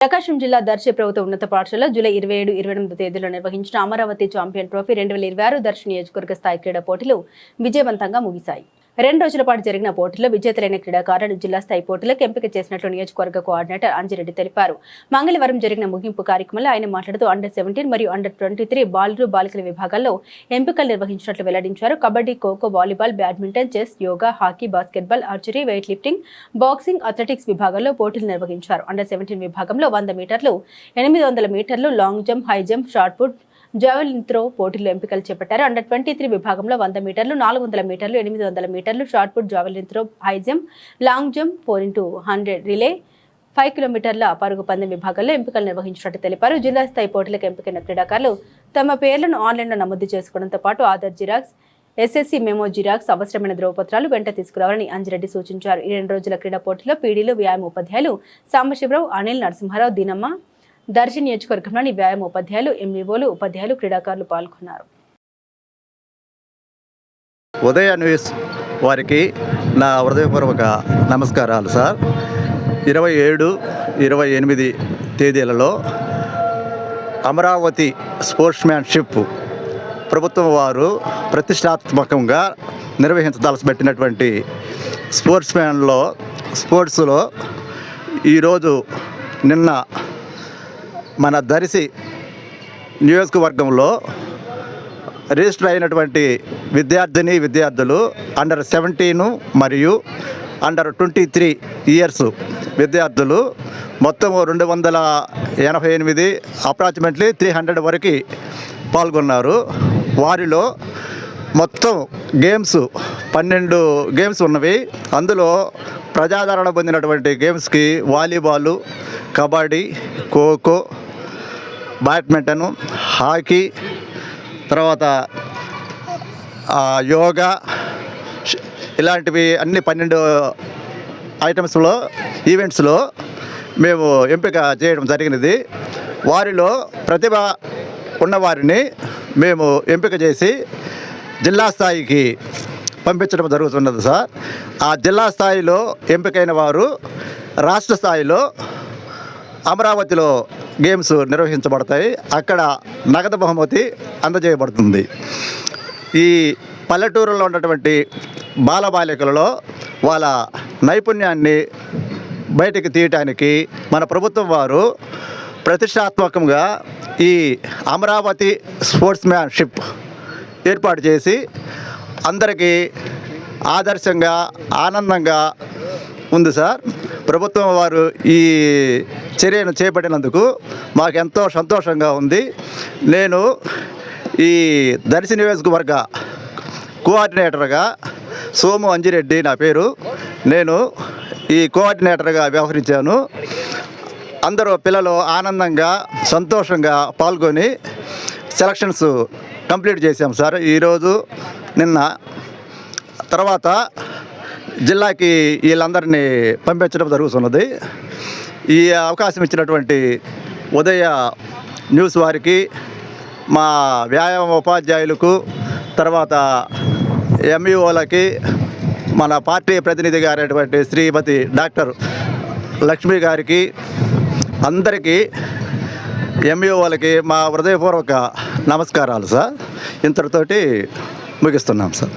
ప్రకాశం జిల్లా దర్శి ప్రభుత్వ ఉన్నత పాఠశాల జూలై 27, 28 తేదీలో నిర్వహించిన అమరావతి ఛాంపియన్ ట్రోఫీ 2026 దర్శి నియోజకవర్గ స్థాయి క్రీడా పోటీలు విజయవంతంగా ముగిశాయి. 2 రోజుల పాటు జరిగిన పోటీలో విజేతలైన క్రీడాకారులను జిల్లా స్థాయి పోటీలకు ఎంపిక చేసినట్లు నియోజకవర్గ కోఆర్డినేటర్ అంజిరెడ్డి తెలిపారు. మంగళవారం జరిగిన ముగింపు కార్యక్రమంలో ఆయన మాట్లాడుతూ అండర్-17 మరియు అండర్-23 బాలురు బాలికల విభాగాల్లో ఎంపికలు నిర్వహించినట్లు వెల్లడించారు. Kabaddi, kho kho, volleyball, badminton, chess, yoga, hockey, basketball, archery, weight lifting, boxing, athletics విభాగాల్లో పోటీలు నిర్వహించారు. అండర్-17 విభాగంలో 100 మీటర్లు, 800 మీటర్లు, long jump, high jump, shot put, javelin throw పోటీల్లో ఎంపికలు చేపట్టారు. అండర్-23 విభాగంలో 100 మీటర్లు, 400 మీటర్లు, 800 మీటర్లు, shot put, javelin throw, high jump, long jump, 4x100 relay, 5 కిలోమీటర్ల పరుగు పందెం విభాగాల్లో ఎంపికలు నిర్వహించినట్టు తెలిపారు. జిల్లా స్థాయి పోటీలకు ఎంపికైన క్రీడాకారులు తమ పేర్లను ఆన్లైన్లో నమోదు చేసుకోవడంతో పాటు Aadhaar xerox, SSC memo xerox, అవసరమైన ధ్రువపత్రాలు వెంట తీసుకురావాలని అంజిరెడ్డి సూచించారు. ఈ 2 రోజుల క్రీడా పోటీలో పీడీలు, వ్యాయామ ఉపాధ్యాయులు సాంబశివరావు, అనిల్, నరసింహారావు, దీనమ్మ, దర్శి నియోజకవర్గంలోని వ్యాయామ ఉపాధ్యాయులు, ఎంఈఓలు, ఉపాధ్యాయులు, క్రీడాకారులు పాల్గొన్నారు. ఉదయ న్యూస్ వారికి నా హృదయపూర్వక నమస్కారాలు సార్. 27, 28 తేదీలలో అమరావతి స్పోర్ట్స్మ్యాన్షిప్ ప్రభుత్వం వారు ప్రతిష్టాత్మకంగా నిర్వహించదలసిపెట్టినటువంటి స్పోర్ట్స్లో ఈరోజు నిన్న మన దర్శి నియోజకవర్గంలో రిజిస్టర్ అయినటువంటి విద్యార్థులు అండర్-17 మరియు అండర్-23 ఇయర్స్ విద్యార్థులు మొత్తం 288 అప్రాక్సిమేట్లీ 300 వరకు పాల్గొన్నారు. వారిలో మొత్తం గేమ్స్ 12 గేమ్స్ ఉన్నవి. అందులో ప్రజాదరణ పొందినటువంటి గేమ్స్కి volleyball, kabaddi, kho kho, badminton, hockey, తర్వాత యోగా ఇలాంటివి అన్ని 12 ఐటమ్స్లో ఈవెంట్స్లో మేము ఎంపిక చేయడం జరిగినది. వారిలో ప్రతిభ ఉన్నవారిని మేము ఎంపిక చేసి జిల్లా స్థాయికి పంపించడం జరుగుతున్నది సార్. ఆ జిల్లా స్థాయిలో ఎంపికైన వారు రాష్ట్ర స్థాయిలో అమరావతిలో గేమ్స్ నిర్వహించబడతాయి. అక్కడ నగదు బహుమతి అందజేయబడుతుంది. ఈ పల్లెటూరులో ఉన్నటువంటి బాలబాలికలలో వాళ్ళ నైపుణ్యాన్ని బయటికి తీయటానికి మన ప్రభుత్వం వారు ప్రతిష్టాత్మకంగా ఈ అమరావతి స్పోర్ట్స్మ్యాన్షిప్ ఏర్పాటు చేసి అందరికీ ఆదర్శంగా ఆనందంగా ఉంది సార్. ప్రభుత్వం వారు ఈ చర్యను చేపట్టినందుకు మాకు ఎంతో సంతోషంగా ఉంది. నేను ఈ దర్శి నియోజకవర్గ కోఆర్డినేటర్గా సోము అంజిరెడ్డి నా పేరు. నేను ఈ కోఆర్డినేటర్గా వ్యవహరించాను. అందరూ పిల్లలు ఆనందంగా సంతోషంగా పాల్గొని సెలక్షన్స్ కంప్లీట్ చేశాం సార్. ఈరోజు నిన్న తర్వాత జిల్లాకి వీళ్ళందరినీ పంపించడం జరుగుతున్నది. ఈ అవకాశం ఇచ్చినటువంటి ఉదయ న్యూస్ వారికి, మా వ్యాయామ ఉపాధ్యాయులకు, తర్వాత ఎంఈఓలకి, మన పార్టీ ప్రతినిధి గారైనటువంటి శ్రీమతి డాక్టర్ లక్ష్మి గారికి, అందరికీ ఎంఈఓలకి మా హృదయపూర్వక నమస్కారాలు సార్. ఇంతటితోటి ముగిస్తున్నాం సార్.